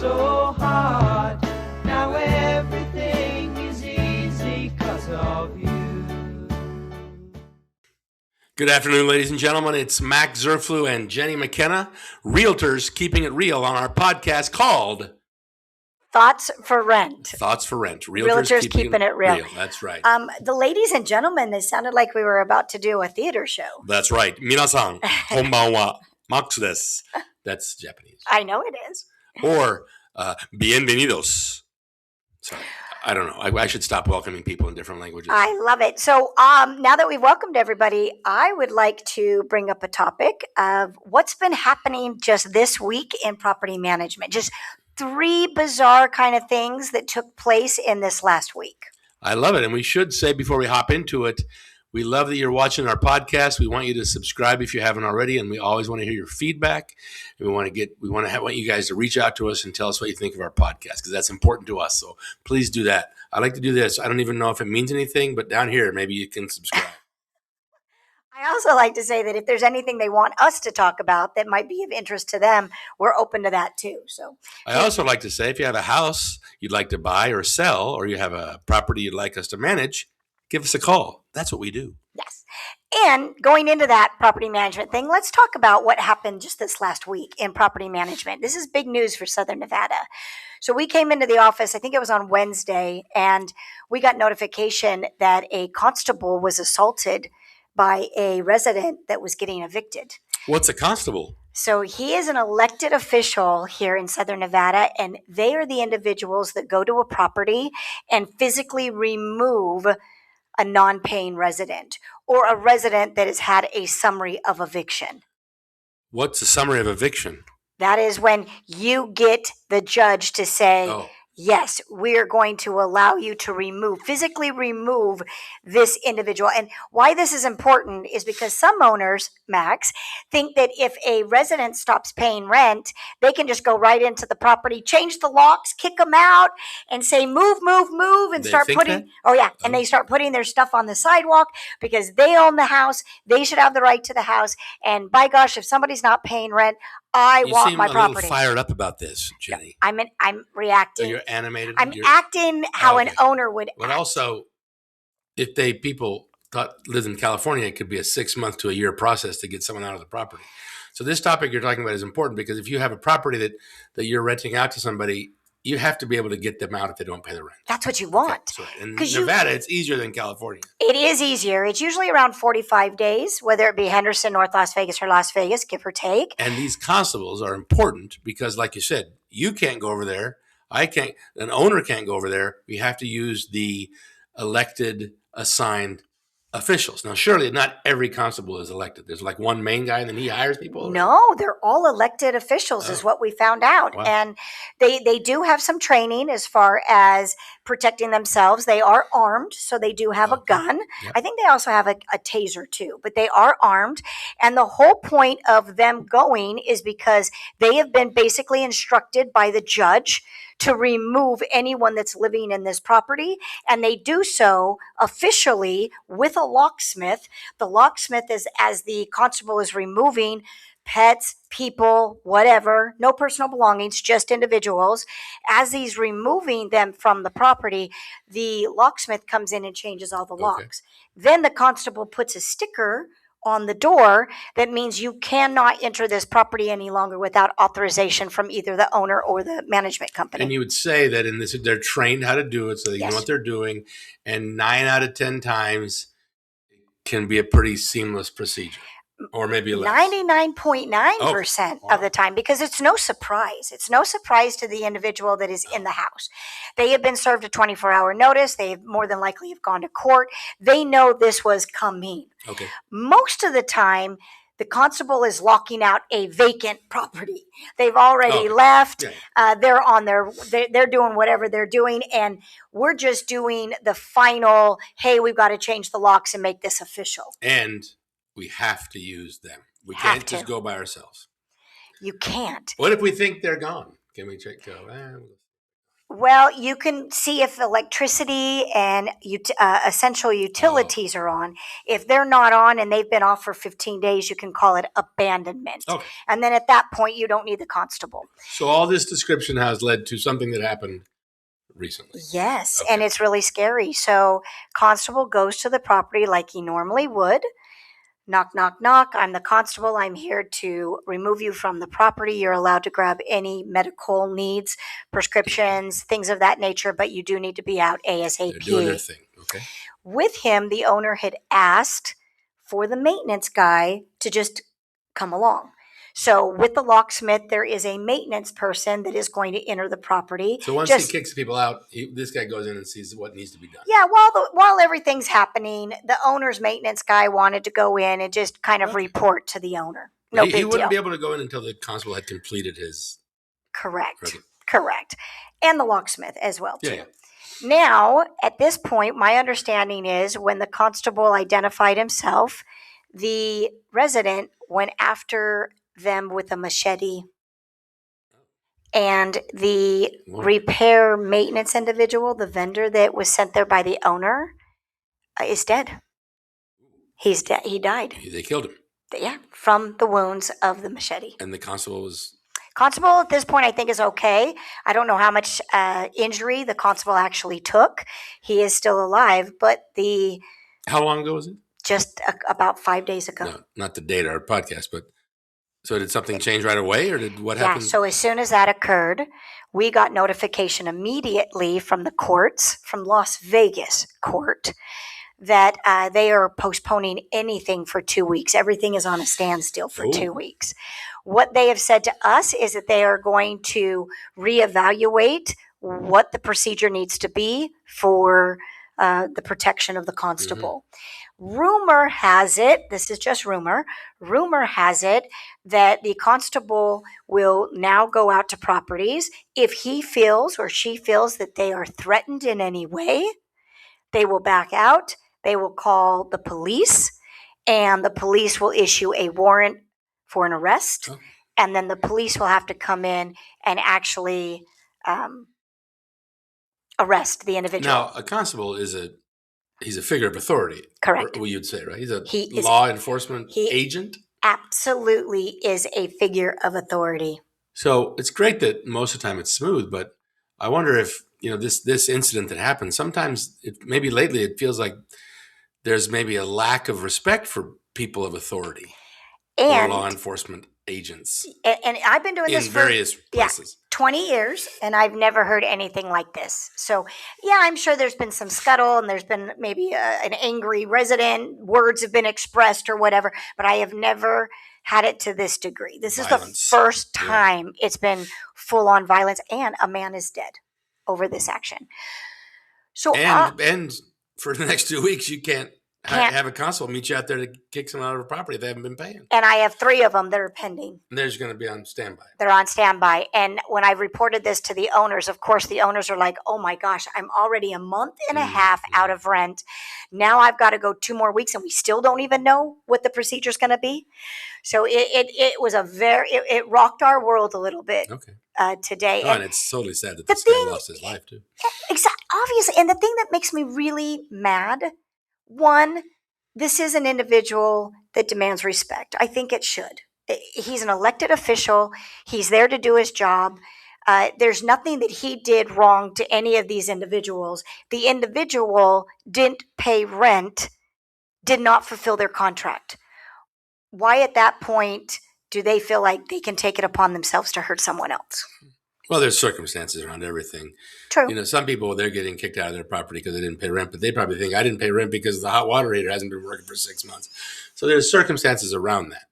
so hard. Now everything is easy 'cause of you. Good afternoon, ladies and gentlemen. It's Mac Zerflu and Jenni McKenna, realtors keeping it real, on our podcast called Thoughts for Rent. Thoughts for Rent. Realtors keeping it real. That's right. The ladies and gentlemen, it sounded like we were about to do a theater show. That's right. Minasan, konbanwa, Max desu. That's Japanese. I know it is. Or bienvenidos. Sorry. I don't know. I should stop welcoming people in different languages. I love it. So now that we've welcomed everybody, I would like to bring up a topic of what's been happening just this week in property management. Just 3 bizarre kind of things that took place in this last week. I love it. And we should say before we hop into it, we love that you're watching our podcast. We want you to subscribe if you haven't already, and we always want to hear your feedback. And we want you guys to reach out to us and tell us what you think of our podcast, because that's important to us. So please do that. I like to do this. I don't even know if it means anything, but down here, maybe you can subscribe. I also like to say that if there's anything they want us to talk about that might be of interest to them, we're open to that too. So I also like to say, if you have a house you'd like to buy or sell, or you have a property you'd like us to manage, give us a call. That's what we do. Yes. And going into that property management thing, let's talk about what happened just this last week in property management. This is big news for Southern Nevada. So we came into the office, I think it was on Wednesday, and we got notification that a constable was assaulted by a resident that was getting evicted. What's a constable? So he is an elected official here in Southern Nevada, and they are the individuals that go to a property and physically remove a non-paying resident or a resident that has had a summary of eviction. What's a summary of eviction? That is when you get the judge to say, yes, we're going to allow you to physically remove this individual. And why this is important is because some owners, Max, think that if a resident stops paying rent, they can just go right into the property, change the locks, kick them out, and say, move, and start putting, and they start putting their stuff on the sidewalk because they own the house. They should have the right to the house. And by gosh, if somebody's not paying rent, I want my property. You seem a little fired up about this, Jenni. I'm reacting. So you're animated. I'm acting how an owner would But act. also, if people lived in California, it could be a 6-month to a year process to get someone out of the property. So this topic you're talking about is important because if you have a property that you're renting out to somebody, you have to be able to get them out if they don't pay the rent. That's what you want. Okay, so in Nevada, it's easier than California. It is easier. It's usually around 45 days, whether it be Henderson, North Las Vegas, or Las Vegas, give or take. And these constables are important because, like you said, you can't go over there. I can't. An owner can't go over there. We have to use the elected, assigned officials. Now, surely not every constable is elected. There's like one main guy and then he hires people? No, they're all elected officials is what we found out. Wow. And they do have some training as far as protecting themselves. They are armed, so they do have a gun. Yep. I think they also have a taser too, but they are armed. And the whole point of them going is because they have been basically instructed by the judge to remove anyone that's living in this property. And they do so officially with a locksmith. The locksmith is, as the constable is removing pets, people, whatever, no personal belongings, just individuals. As he's removing them from the property, the locksmith comes in and changes all the locks. Then the constable puts a sticker on the door that means you cannot enter this property any longer without authorization from either the owner or the management company. And you would say that in this, they're trained how to do it, so they know what they're doing. And 9 out of 10 times it can be a pretty seamless procedure. Or maybe less. 99.9% of the time, because it's no surprise. It's no surprise to the individual that is in the house. They have been served a 24-hour notice. They more than likely have gone to court. They know this was coming. Okay. Most of the time, the constable is locking out a vacant property. They've already left. Yeah. They're doing whatever they're doing, and we're just doing the final, hey, we've got to change the locks and make this official. And we have to use them. We can't just go by ourselves. You can't. What if we think they're gone? Can we check? Well, you can see if electricity and essential utilities are on. If they're not on and they've been off for 15 days, you can call it abandonment. Okay. And then at that point, you don't need the constable. So all this description has led to something that happened recently. Yes, Okay. and it's really scary. So constable goes to the property like he normally would. Knock, knock, knock. I'm the constable. I'm here to remove you from the property. You're allowed to grab any medical needs, prescriptions, things of that nature, but you do need to be out ASAP. They're doing their thing. Okay. With him, the owner had asked for the maintenance guy to just come along. So with the locksmith, there is a maintenance person that is going to enter the property. So once he kicks people out, this guy goes in and sees what needs to be done. Yeah, while everything's happening, the owner's maintenance guy wanted to go in and just kind of report to the owner. No big deal. He wouldn't be able to go in until the constable had completed his... Correct. And the locksmith as well, too. Yeah. Now, at this point, my understanding is when the constable identified himself, the resident went after them with a machete, and the repair maintenance individual, the vendor that was sent there by the owner, is dead. He's dead. He died. They killed him. Yeah, from the wounds of the machete. And the constable was... Constable at this point, I think, is okay. I don't know how much injury the constable actually took. He is still alive, but How long ago was it? Just about 5 days ago. No, not the date of our podcast, but... So did something change right away, or what happened? Yeah, so as soon as that occurred, we got notification immediately from the courts, from Las Vegas court, that they are postponing anything for 2 weeks. Everything is on a standstill for 2 weeks. What they have said to us is that they are going to reevaluate what the procedure needs to be for the protection of the constable. Mm-hmm. Rumor has it, this is just rumor has it that the constable will now go out to properties. If he feels or she feels that they are threatened in any way, they will back out. They will call the police, and the police will issue a warrant for an arrest. Oh. And then the police will have to come in and actually arrest the individual. Now, a constable he's a figure of authority. Correct. Or you'd say, right? He's a law enforcement agent? Absolutely is a figure of authority. So it's great that most of the time it's smooth, but I wonder if, this incident that happened, sometimes maybe lately it feels like there's maybe a lack of respect for people of authority or law enforcement agents. And I've been doing this in various places. 20 years, and I've never heard anything like this. So, yeah, I'm sure there's been some scuttle, and there's been maybe an angry resident, words have been expressed or whatever, but I have never had it to this degree. This is the first time it's been full-on violence, and a man is dead over this action. So, and for the next 2 weeks, you can't have a constable meet you out there to kick someone out of a property if they haven't been paying. And I have 3 of them that are pending. And they're just going to be on standby. They're on standby. And when I reported this to the owners, of course, the owners are like, oh my gosh, I'm already a month and a half out of rent. Now I've got to go 2 more weeks, and we still don't even know what the procedure is going to be. So it was it rocked our world a little bit today. And it's totally sad that this guy lost his life too. Exactly. Obviously. And the thing that makes me really mad, one, this is an individual that demands respect. I think it should. He's an elected official. He's there to do his job. There's nothing that he did wrong to any of these individuals. The individual didn't pay rent, did not fulfill their contract. Why at that point do they feel like they can take it upon themselves to hurt someone else? Well, there's circumstances around everything. True. Some people, they're getting kicked out of their property because they didn't pay rent, but they probably think, I didn't pay rent because the hot water heater hasn't been working for 6 months. So there's circumstances around that.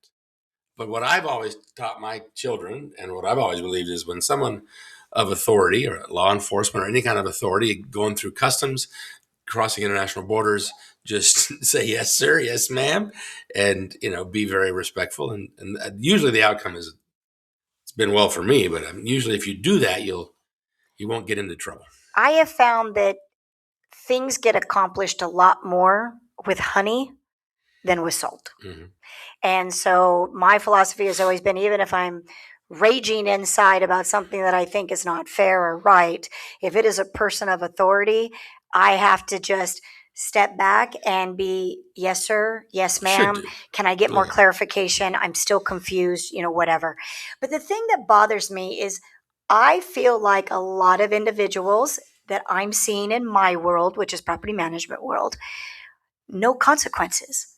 But what I've always taught my children, and what I've always believed, is when someone of authority or law enforcement or any kind of authority going through customs, crossing international borders, just say, yes, sir, yes, ma'am, and, be very respectful. And usually the outcome is, it's been well for me, but usually if you do that, you won't get into trouble. I have found that things get accomplished a lot more with honey than with salt. Mm-hmm. And so my philosophy has always been, even if I'm raging inside about something that I think is not fair or right, if it is a person of authority, I have to just step back and be, yes, sir, yes, You should ma'am. do. Can I get more Yeah. clarification? I'm still confused, whatever. But the thing that bothers me is I feel like a lot of individuals that I'm seeing in my world, which is property management world, no consequences.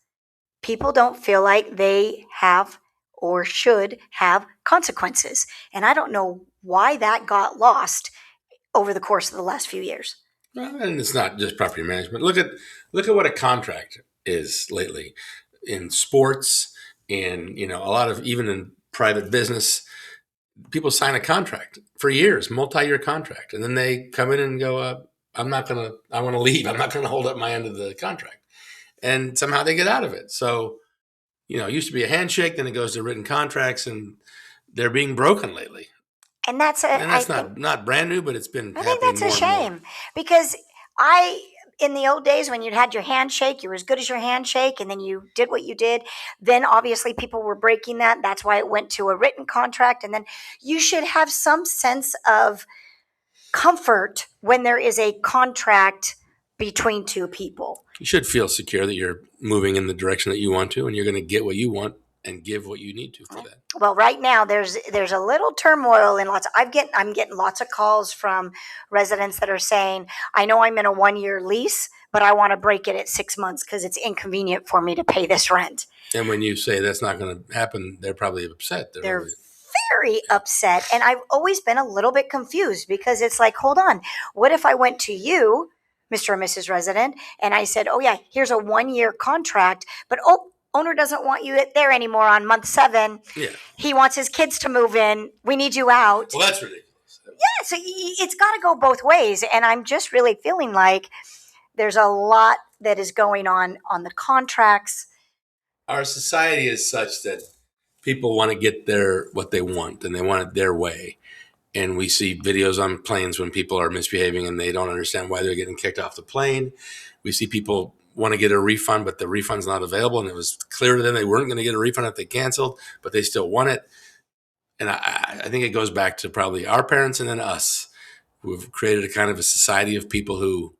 People don't feel like they have or should have consequences. And I don't know why that got lost over the course of the last few years. Well, and it's not just property management. Look at what a contract is lately in sports, and a lot of, even in private business, people sign a contract for years, multi-year contract, and then they come in and go, I want to leave. I'm not going to hold up my end of the contract. And somehow they get out of it. So, it used to be a handshake, then it goes to written contracts, and they're being broken lately. And that's Not brand new, but it's been I think happening that's a more and more. shame because in the old days when you had your handshake, you were as good as your handshake, and then you did what you did. Then obviously people were breaking that. That's why it went to a written contract. And then you should have some sense of comfort when there is a contract between two people. You should feel secure that you're moving in the direction that you want to, and you're going to get what you want and give what you need to for that. Well, right now there's a little turmoil in I'm getting lots of calls from residents that are saying, I know I'm in a 1-year lease, but I want to break it at 6 months because it's inconvenient for me to pay this rent. And when you say that's not going to happen, they're probably upset. They're very upset. And I've always been a little bit confused because it's like, hold on, what if I went to you, Mr. and Mrs. Resident, and I said, oh yeah, here's a 1-year contract, but owner doesn't want you there anymore on month 7. Yeah. He wants his kids to move in. We need you out. Well, that's ridiculous. Yeah, so it's got to go both ways. And I'm just really feeling like there's a lot that is going on the contracts. Our society is such that people want to get what they want, and they want it their way. And we see videos on planes when people are misbehaving and they don't understand why they're getting kicked off the plane. We see people want to get a refund, but the refund's not available. And it was clear to them they weren't going to get a refund if they canceled, but they still want it. And I think it goes back to probably our parents and then us, who have created a kind of a society of people who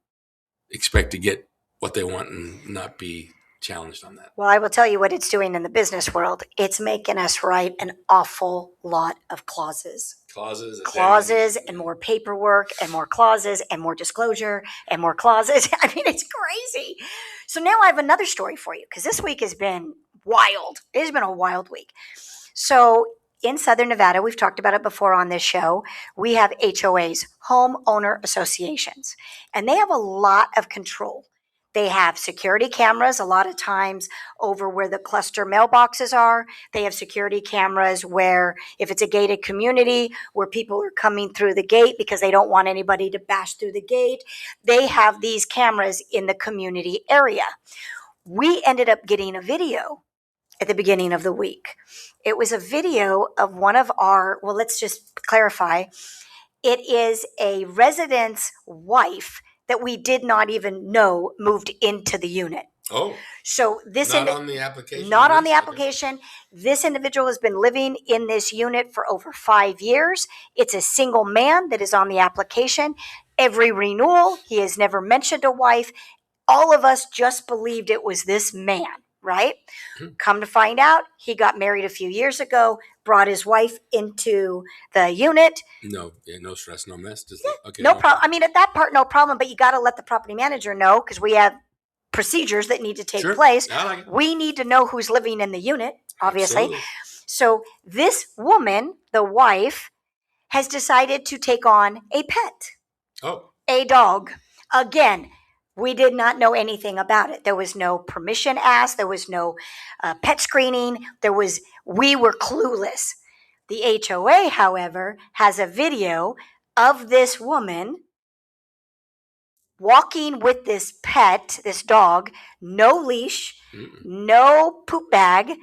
expect to get what they want and not be challenged on that. Well, I will tell you what it's doing in the business world. It's making us write an awful lot of clauses and more paperwork and more clauses and more disclosure and more clauses. I mean, it's crazy. So now I have another story for you because this week has been wild. It has been a wild week. So in Southern Nevada, we've talked about it before on this show, we have HOAs, homeowner associations, and they have a lot of control. They have security cameras a lot of times over where the cluster mailboxes are. They have security cameras where, if it's a gated community, where people are coming through the gate because they don't want anybody to bash through the gate. They have these cameras in the community area. We ended up getting a video at the beginning of the week. It was a video of one of well, let's just clarify. It is a resident's wife that we did not even know moved into the unit. Oh. So this not on the application. Not on the application. This individual has been living in this unit for over 5 years. It's a single man that is on the application. Every renewal, he has never mentioned a wife. All of us just believed it was this man, right? Mm-hmm. Come to find out, he got married a few years ago, brought his wife into the unit. No stress, no mess. Okay, no problem. I mean, at that part, no problem, but you got to let the property manager know because we have procedures that need to take place. We need to know who's living in the unit, obviously. Absolutely. So this woman, the wife, has decided to take on a pet. Oh. A dog. Again, we did not know anything about it. There was no permission asked. There was no pet screening. We were clueless. The HOA, however, has a video of this woman walking with this pet, this dog, no leash, no poop bag,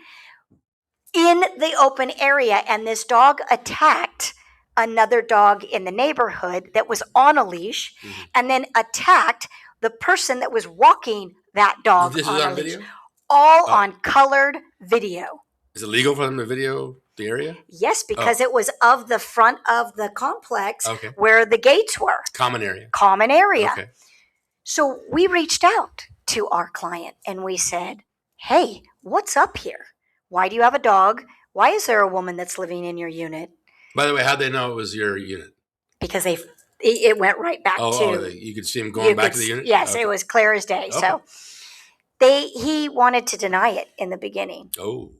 in the open area. And this dog attacked another dog in the neighborhood that was on a leash, and then attacked the person that was walking that dog. This is on video? All on colored video. Is it legal for them to video? the area? Yes, because it was of the front of the complex Okay. where the gates were. Common area. Common area. Okay. So we reached out to our client and we said, hey, what's up here? Why do you have a dog? Why is there a woman that's living in your unit? By the way, how'd they know it was your unit? Because it went right back to. You could see him going back to the unit? Yes, Okay. it was clear as day. Okay. So he wanted to deny it in the beginning. Oh.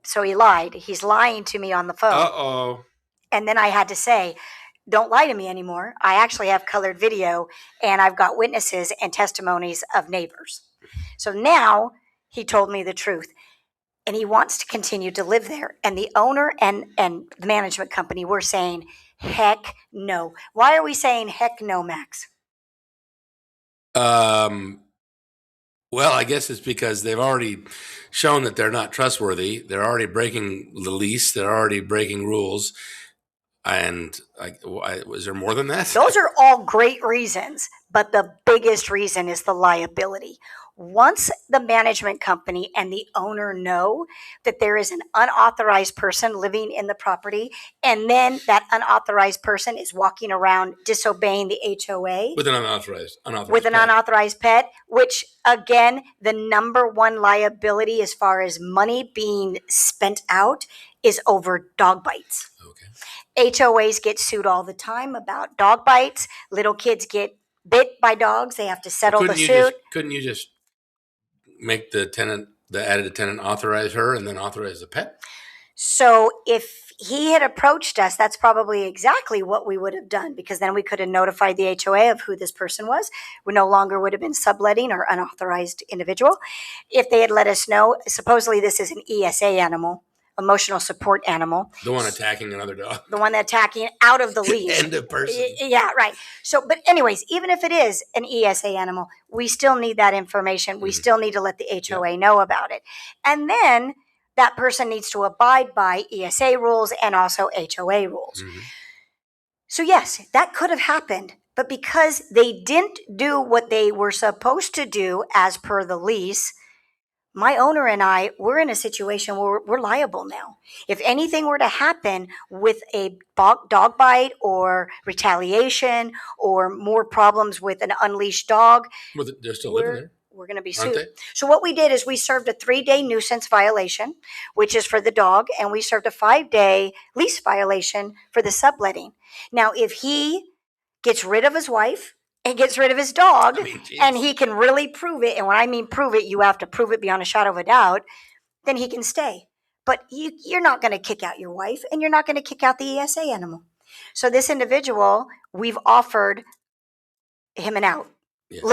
So he lied. He's lying to me on the phone. Uh-oh. And then I had to say, don't lie to me anymore. I actually have colored video and I've got witnesses and testimonies of neighbors. So now he told me the truth and he wants to continue to live there. And the owner and the management company were saying, heck no. Why are we saying heck no, Max? Well, I guess it's because they've already shown that they're not trustworthy. They're already breaking the lease. They're already breaking rules. And was there more than that? Those are all great reasons, but the biggest reason is the liability. Once the management company and the owner know that there is an unauthorized person living in the property, and then that unauthorized person is walking around disobeying the HOA with an unauthorized pet, which again, the number one liability as far as money being spent out is over dog bites. Okay. HOAs get sued all the time about dog bites. Little kids get bit by dogs. They have to settle the suit. Couldn't you just make the added tenant authorize her and then authorize the pet? So if he had approached us, that's probably exactly what we would have done, because then we could have notified the HOA of who this person was. We no longer would have been subletting or unauthorized individual. If they had let us know, supposedly this is an ESA animal, emotional support animal. The one attacking another dog. The one attacking out of the leash. And a person. Yeah, right. So, but anyways, even if it is an ESA animal, we still need that information. We still need to let the HOA know about it. And then that person needs to abide by ESA rules and also HOA rules. Mm-hmm. So yes, that could have happened. But because they didn't do what they were supposed to do as per the lease, my owner and I, we're in a situation where we're liable now. If anything were to happen with a dog bite or retaliation or more problems with an unleashed dog, Well, they're still living there. We're going to be Aren't sued. they? So what we did is we served a 3-day nuisance violation, which is for the dog, and we served a 5-day lease violation for the subletting. Now, if he gets rid of his wife and gets rid of his dog, and he can really prove it, and when I mean prove it, you have to prove it beyond a shadow of a doubt, then he can stay. But you're not going to kick out your wife, and you're not going to kick out the ESA animal. So this individual, we've offered him an out. Yes.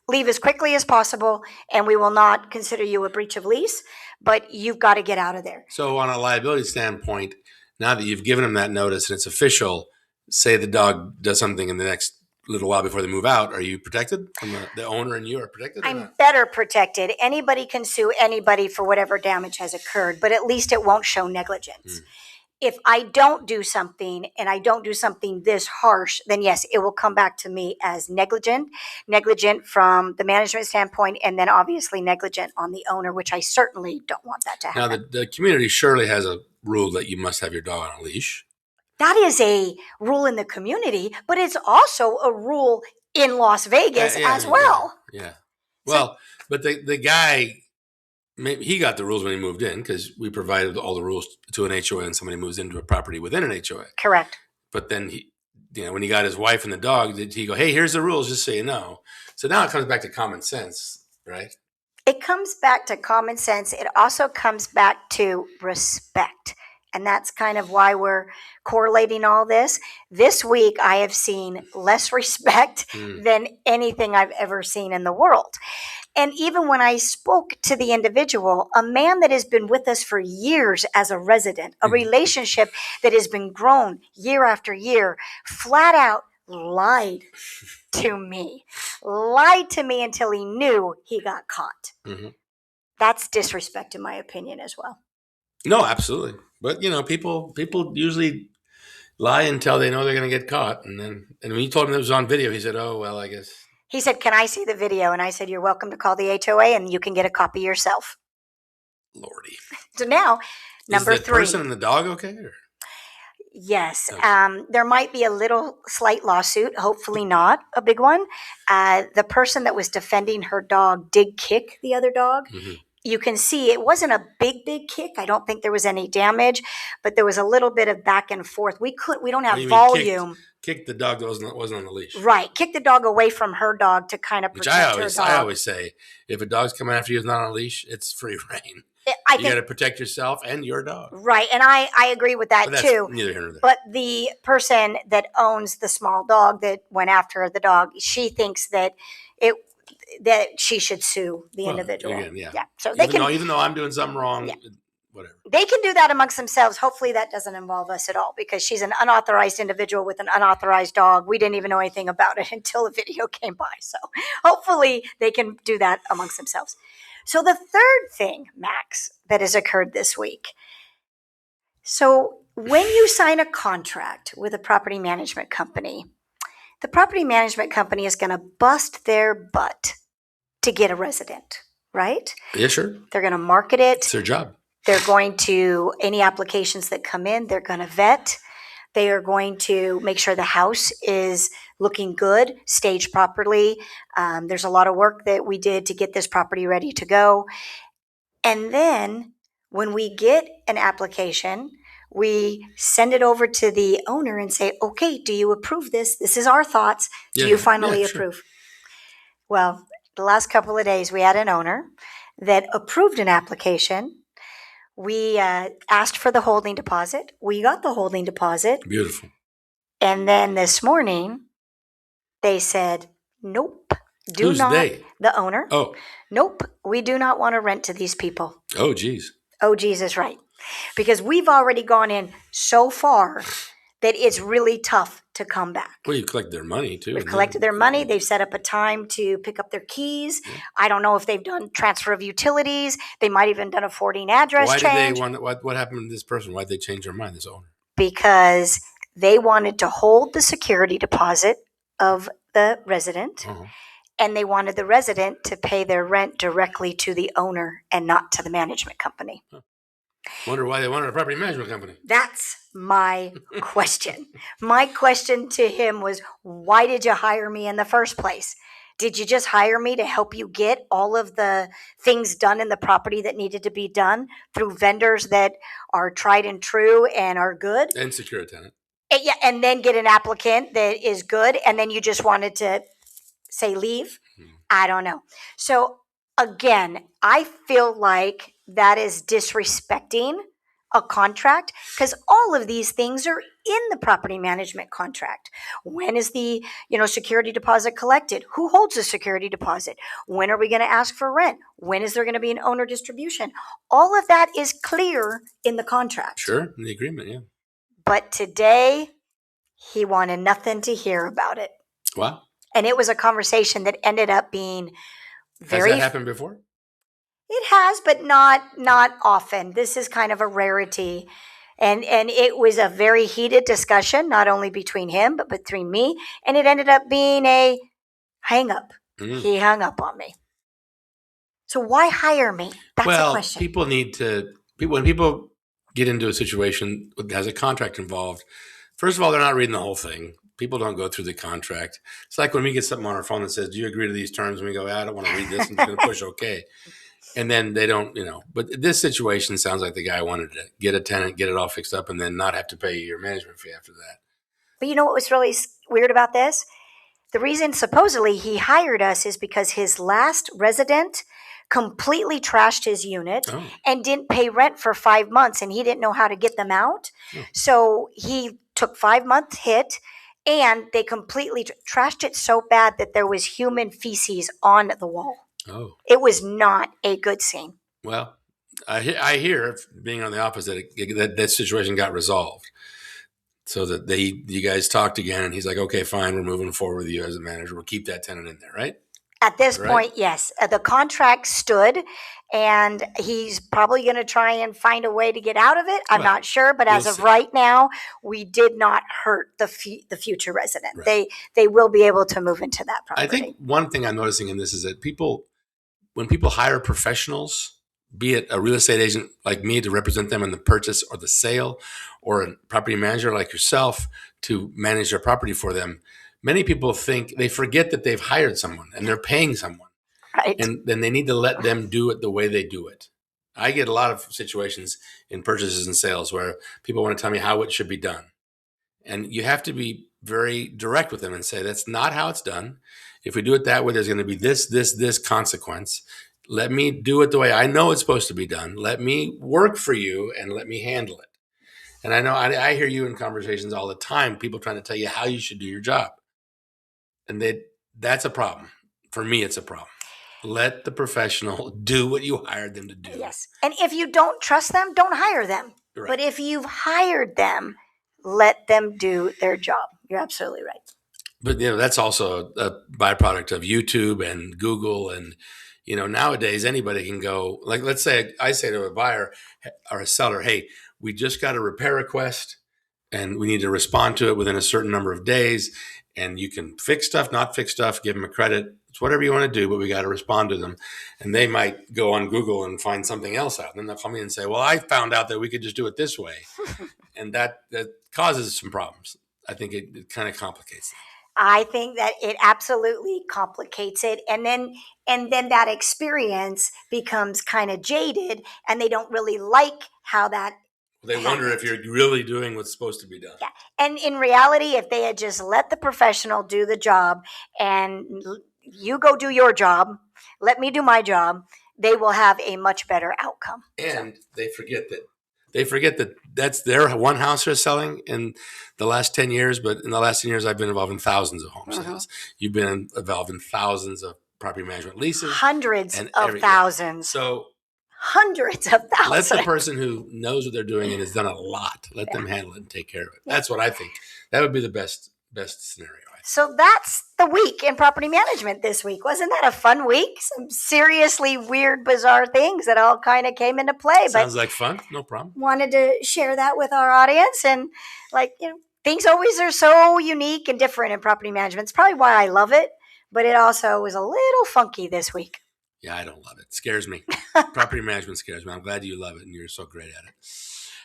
Leave as quickly as possible, and we will not consider you a breach of lease, but you've got to get out of there. So on a liability standpoint, now that you've given him that notice and it's official, say the dog does something in the next little while before they move out, are you protected? From the owner and you are protected? I'm better protected. Anybody can sue anybody for whatever damage has occurred, but at least it won't show negligence. If I don't do something and I don't do something this harsh, then yes, it will come back to me as negligent from the management standpoint, and then obviously negligent on the owner, which I certainly don't want that to happen. Now, the community surely has a rule that you must have your dog on a leash. That is a rule in the community, but it's also a rule in Las Vegas as well. Yeah. Well, but the guy, maybe he got the rules when he moved in because we provided all the rules to an HOA and somebody moves into a property within an HOA. Correct. But then when he got his wife and the dog, did he go, hey, here's the rules, just so you know. So now it comes back to common sense, right? It comes back to common sense. It also comes back to respect. And that's kind of why we're correlating all this. This week, I have seen less respect than anything I've ever seen in the world. And even when I spoke to the individual, a man that has been with us for years as a resident, a relationship that has been grown year after year, flat out lied to me until he knew he got caught. Mm-hmm. That's disrespect, in my opinion, as well. No, absolutely. But, people usually lie until they know they're going to get caught. And when you told him it was on video, he said, oh, well, I guess. He said, can I see the video? And I said, you're welcome to call the HOA and you can get a copy yourself. Lordy. So now Number Is the 3. person and the dog okay? Or? Yes. Okay. There might be a little slight lawsuit, hopefully not a big one. The person that was defending her dog did kick the other dog. Mm-hmm. You can see it wasn't a big kick. I don't think there was any damage, but there was a little bit of back and forth. We don't have volume. Kick the dog that wasn't on the leash. Right. Kick the dog away from her dog to kind of protect her dog. I always say, if a dog's coming after you is not on a leash, it's free reign. You got to protect yourself and your dog. Right. And I agree with that too. Neither here nor there. But the person that owns the small dog that went after the dog, she thinks that she should sue the individual. Again, yeah. So even though I'm doing something wrong, whatever. They can do that amongst themselves. Hopefully that doesn't involve us at all, because she's an unauthorized individual with an unauthorized dog. We didn't even know anything about it until the video came by. So hopefully they can do that amongst themselves. So the third thing, Max, that has occurred this week. So when you sign a contract with a property management company, the property management company is going to bust their butt to get a resident, right? Yeah, sure. They're going to market it. It's their job. They're going to, any applications that come in, they're going to vet. They are going to make sure the house is looking good, staged properly. There's a lot of work that we did to get this property ready to go. And then when we get an application, we send it over to the owner and say, okay, do you approve this? This is our thoughts. Do you finally approve? Sure. Well, the last couple of days, we had an owner that approved an application. We asked for the holding deposit. We got the holding deposit. Beautiful. And then this morning, they said, nope. Who's they? The owner. Oh. Nope. We do not want to rent to these people. Oh, geez. Oh, Jesus, right. Because we've already gone in so far that it's really tough to come back. Well, you collect their money, too. We've collected their money. They've set up a time to pick up their keys. Yeah. I don't know if they've done transfer of utilities. They might even done a forwarding address change. What happened to this person? Why did they change their mind, this owner? Because they wanted to hold the security deposit of the resident. Uh-huh. And they wanted the resident to pay their rent directly to the owner and not to the management company. Huh. Wonder why they wanted a property management company. That's my question. My question to him was, why did you hire me in the first place? Did you just hire me to help you get all of the things done in the property that needed to be done through vendors that are tried and true and are good? And secure a tenant. And then get an applicant that is good, and then you just wanted to say leave? I don't know. So again, I feel like that is disrespecting a contract, because all of these things are in the property management contract. When is the security deposit collected? Who holds the security deposit? When are we going to ask for rent? When is there going to be an owner distribution? All of that is clear in the contract. Sure, in the agreement, yeah. But today, he wanted nothing to hear about it. Wow. And it was a conversation that ended up being very... Has that happened before? It has, but not often. This is kind of a rarity. And it was a very heated discussion, not only between him, but between me. And it ended up being a hang up. Mm. He hung up on me. So why hire me? That's the question. When people get into a situation that has a contract involved, first of all, they're not reading the whole thing. People don't go through the contract. It's like when we get something on our phone that says, do you agree to these terms? And we go, I don't want to read this. I'm just going to push okay. And then they don't, but this situation sounds like the guy wanted to get a tenant, get it all fixed up, and then not have to pay your management fee after that. But you know what was really weird about this? The reason supposedly he hired us is because his last resident completely trashed his unit and didn't pay rent for 5 months, and he didn't know how to get them out. Oh. So he took 5-month hit, and they completely trashed it so bad that there was human feces on the wall. Oh. It was not a good scene. Well, I hear, being on the opposite, that situation got resolved. So that you guys talked again, and he's like, okay, fine, we're moving forward with you as a manager. We'll keep that tenant in there, right? At this point, yes. The contract stood, and he's probably going to try and find a way to get out of it. I'm not sure, but as of right now, we did not hurt the future resident. Right. They will be able to move into that property. I think one thing I'm noticing in this is that when people hire professionals, be it a real estate agent like me to represent them in the purchase or the sale, or a property manager like yourself to manage their property for them, many people think they forget that they've hired someone and they're paying someone. Right. And then they need to let them do it the way they do it. I get a lot of situations in purchases and sales where people want to tell me how it should be done. And you have to be very direct with them and say, that's not how it's done. If we do it that way, there's going to be this consequence. Let me do it the way I know it's supposed to be done. Let me work for you and let me handle it. And I know I hear you in conversations all the time, people trying to tell you how you should do your job. And that's a problem. For me, it's a problem. Let the professional do what you hired them to do. Yes. And if you don't trust them, don't hire them. Right. But if you've hired them, let them do their job. You're absolutely right. But that's also a byproduct of YouTube and Google. And nowadays anybody can go, like, let's say I say to a buyer or a seller, hey, we just got a repair request and we need to respond to it within a certain number of days. And you can fix stuff, not fix stuff, give them a credit. It's whatever you want to do, but we got to respond to them. And they might go on Google and find something else out. And then they'll call me and say, well, I found out that we could just do it this way. And that causes some problems. I think it kind of complicates it. I think that it absolutely complicates it. And then that experience becomes kind of jaded and they don't really like how that They wonder if you're really doing what's supposed to be done. Yeah. And in reality, if they had just let the professional do the job and you go do your job, let me do my job, they will have a much better outcome. And they forget that that's their one house they're selling in the last 10 years. But in the last 10 years, I've been involved in thousands of home sales. You've been involved in thousands of property management leases. Hundreds of thousands. So hundreds of thousands. Let the person who knows what they're doing and has done a lot, let them handle it and take care of it. That's what I think. That would be the best scenario. So that's the week in property management this week. Wasn't that a fun week? Some seriously weird, bizarre things that all kind of came into play. Sounds like fun. No problem. Wanted to share that with our audience. And things always are so unique and different in property management. It's probably why I love it. But it also was a little funky this week. Yeah, I don't love it. It scares me. Property management scares me. I'm glad you love it and you're so great at it.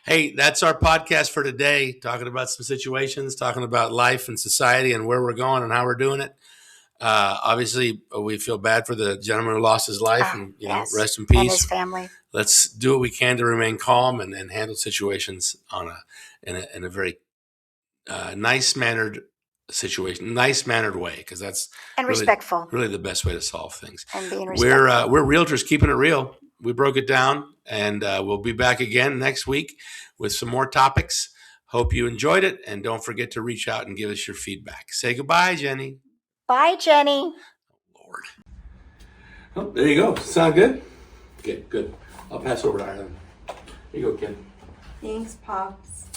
Hey, that's our podcast for today, talking about some situations, talking about life and society and where we're going and how we're doing it. Obviously, we feel bad for the gentleman who lost his life and yes. Rest in peace. And his family. Let's do what we can to remain calm and handle situations in a very nice-mannered way, because that's and really, respectful. Really the best way to solve things. And being respectful. We're realtors keeping it real. We broke it down, and we'll be back again next week with some more topics. Hope you enjoyed it, and don't forget to reach out and give us your feedback. Say goodbye, Jenny. Bye, Jenny. Lord. Oh, there you go. Sound good? Okay, good. I'll pass over to Ireland. Here you go, Ken. Thanks, Pops.